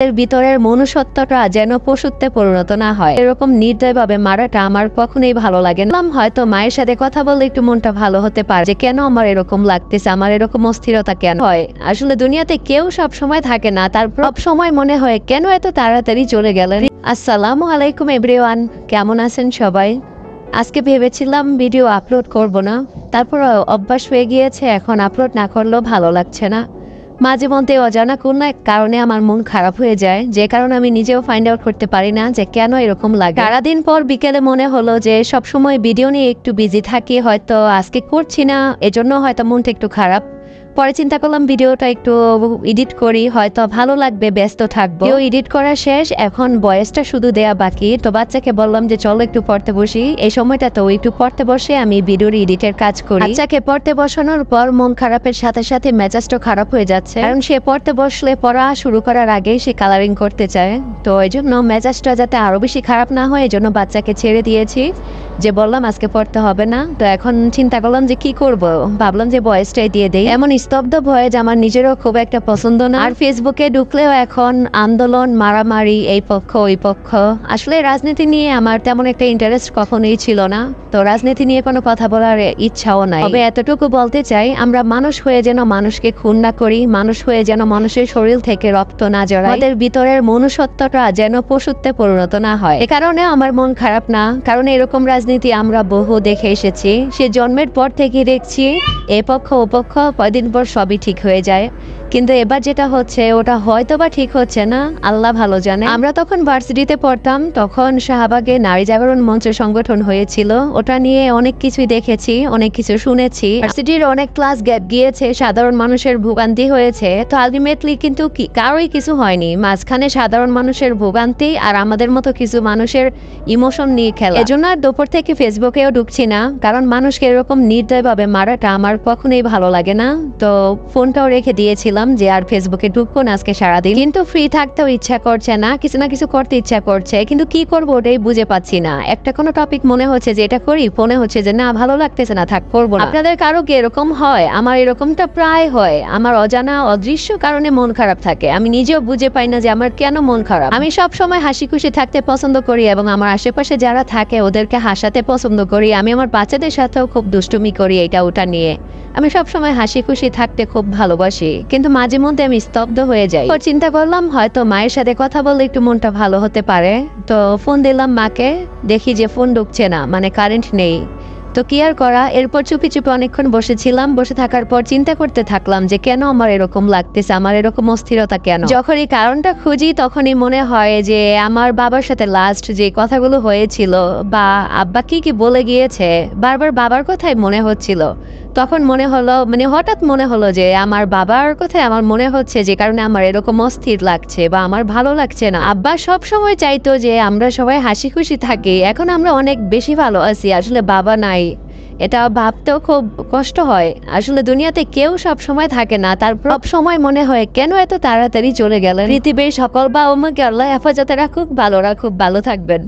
এর ভিতরের মনুষ্যত্বটা যেন পশুত্বে পরিণত না হয়, এরকম নির্দয়ভাবে মারাটা আমার কখনোই ভালো লাগে না। হয়তো মায়ের সাথে কথা বললে একটু মনটা ভালো হতে পারে, যে কেন আমার এরকম লাগতেছে, আমার এরকম অস্থিরতা কেন হয়। আসলে দুনিয়াতে কেউ সব সময় থাকে না, তারপর সব সময় মনে হয় কেন এত তাড়াতাড়ি চলে গেলেন। আসসালামু আলাইকুম এভরিওয়ান, কেমন আছেন সবাই? আজকে ভেবেছিলাম ভিডিও আপলোড করব না, তারপর অভ্যাস হয়ে গিয়েছে, এখন আপলোড না করলেও ভালো লাগছে না। মাঝে মধ্যে অজানা কোনো এক কারণে আমার মন খারাপ হয়ে যায়, যে কারণে আমি নিজেও ফাইন্ড আউট করতে পারি না যে কেন এরকম লাগে। সারাদিন পর বিকেলে মনে হলো যে সবসময় ভিডিও নিয়ে একটু বিজি থাকি, হয়তো আজকে করছি না, এজন্য হয়তো মনটা একটু খারাপ। পরে চিন্তা করলাম ভিডিওটা একটু এডিট করি, হয়তো ভালো লাগবে, ব্যস্ত থাকবো। এডিট করা শেষ, এখন ভয়েসটা শুধু দেয়া বাকি। তো বাচ্চাকে বললাম যে চলো একটু পড়তে বসি। এই সময়টা তো একটু পড়তে বসে আমি ভিডিওর এডিটের কাজ করি। বাচ্চাকে পড়তে বসানোর পর মন খারাপের সাথে সাথে মেজাজটা খারাপ হয়ে যাচ্ছে, কারণ সে পড়তে বসলে পড়া শুরু করার আগেই সে কালারিং করতে চায়। তো এই জন্য মেজাজটা যাতে আরো বেশি খারাপ না হয়, এই জন্য বাচ্চাকে ছেড়ে দিয়েছি, যে বললাম আজকে পড়তে হবে না। তো এখন চিন্তা করলাম যে কি করব, ভাবলাম যে ভয়েসটাই দিয়ে দেই। এমন স্তব্ধ ভয়েস আমার নিজেরও খুব একটা পছন্দ না। আর ফেসবুকে ঢুকলেও এখন আন্দোলন, মারামারি, এই পক্ষ ওই পক্ষ। আসলে রাজনীতি নিয়ে আমার তেমন একটা ইন্টারেস্ট কখনোই ছিল না, তো রাজনীতি নিয়ে কোনো কথা বলার ইচ্ছাও নাই। তবে এতটুকু বলতে চাই, আমরা মানুষ হয়ে যেন মানুষকে খুন না করি, মানুষ হয়ে যেন মানুষের শরীর থেকে রক্ত না জড়াই, আমাদের ভিতরের মনুষ্যত্বটা যেন পশুত্বে পরিণত না হয়। এ কারণে আমার মন খারাপ না, কারণ এরকম রাজনীতি আমরা বহু দেখে এসেছি। সে জন্মের পর থেকে দেখছি এ পক্ষ ও পক্ষ, কয়দিন পর সবই ঠিক হয়ে যায়। কিন্তু এবার যেটা হচ্ছে ওটা হয়তো বা ঠিক হচ্ছে না, আল্লাহ ভালো জানে। আমরা তখন ভার্সিটিতে পড়তাম, তখন শাহবাগে নারী জাগরণ মঞ্চ সংগঠন হয়েছিল, ওটা নিয়ে অনেক কিছুই দেখেছি, অনেক কিছু শুনেছি। ভার্সিটির অনেক ক্লাস গ্যাপ গিয়েছে, সাধারণ মানুষের ভোগান্তি হয়েছে। তো আলটিমেটলি কিন্তু কারোই কিছু হয়নি, মাঝখানে সাধারণ মানুষের ভোগান্তি আর আমাদের মতো কিছু মানুষের ইমোশন নিয়ে খেলা। এজন্য আর দুপুর থেকে ফেসবুকেও ঢুকছি না, কারণ মানুষকে এরকম নির্দয়ভাবে মারাটা আমার কখনোই ভালো লাগে না। তো ফোনটাও রেখে দিয়েছিলাম যে আর ফেসবুকে ঢুকবো না আজকে সারাদিন। কিন্তু ফ্রি থাকতেও ইচ্ছা করছে না, কিছু না কিছু করতে ইচ্ছা করছে, কিন্তু কি করবো ওটাই বুঝে পাচ্ছি না। একটা কোনো টপিক মনে হচ্ছে যে এটা করি, ফোনে হচ্ছে যে না ভালো লাগতেছে না, থাক করবো না। আপনাদের কারো কি এরকম হয়? আমার এরকমটা প্রায় হয়। আমার অজানা অদৃশ্য কারণে মন খারাপ থাকে, আমি নিজেও বুঝে পাই না যে আমার কেন মন খারাপ। আমি সব সময় হাসি খুশি থাকতে পছন্দ করি এবং আমার আশেপাশে যারা থাকে ওদেরকে হাসাতে পছন্দ করি। আমি আমার বাচ্চাদের সাথেও খুব দুষ্টুমি করি এটা ওটা নিয়ে। আমি সব সময় হাসি খুশি থাকতে খুব ভালোবাসি, কিন্তু মাঝে মধ্যে আমি স্তব্ধ হয়ে যাই। তো চিন্তা করলাম হয়তো মায়ের সাথে কথা বললে একটু মনটা ভালো হতে পারে। তো ফোন দিলাম মাকে, দেখি যে ফোন ঢুকছে না, মানে কারেন্ট নেই। তো কি আর করা, এরপর চুপি চুপি অনেকক্ষণ বসেছিলাম। বসে থাকার পর চিন্তা করতে থাকলাম যে কেন আমার এরকম লাগতেছে, আমার এরকম অস্থিরতা কেন। যখন এই কারণটা খুঁজি তখনই মনে হয় যে আমার বাবার সাথে লাস্ট যে কথাগুলো হয়েছিল, বা আব্বা কি কি বলে গিয়েছে, বারবার বাবার কথাই মনে হচ্ছিল। তখন মনে হলো, মানে হঠাৎ মনে হলো যে আমার বাবার কথাই আমার মনে হচ্ছে, যে কারণে আমার এরকম অস্থির লাগছে বা আমার ভালো লাগছে না। আব্বা সব সময় চাইতো যে আমরা সবাই হাসি খুশি থাকি, এখন আমরা অনেক বেশি ভালো আছি, আসলে বাবা নাই। এটা ভাবতেও খুব কষ্ট হয়। আসলে দুনিয়াতে কেউ সব সময় থাকে না, তারপর সব সময় মনে হয় কেন এত তাড়াতাড়ি চলে গেলেন। পৃথিবীর সকল বাবা মাকে আল্লাহ হেফাজতে রাখুক, ভালো রাখুক, ভালো থাকবেন।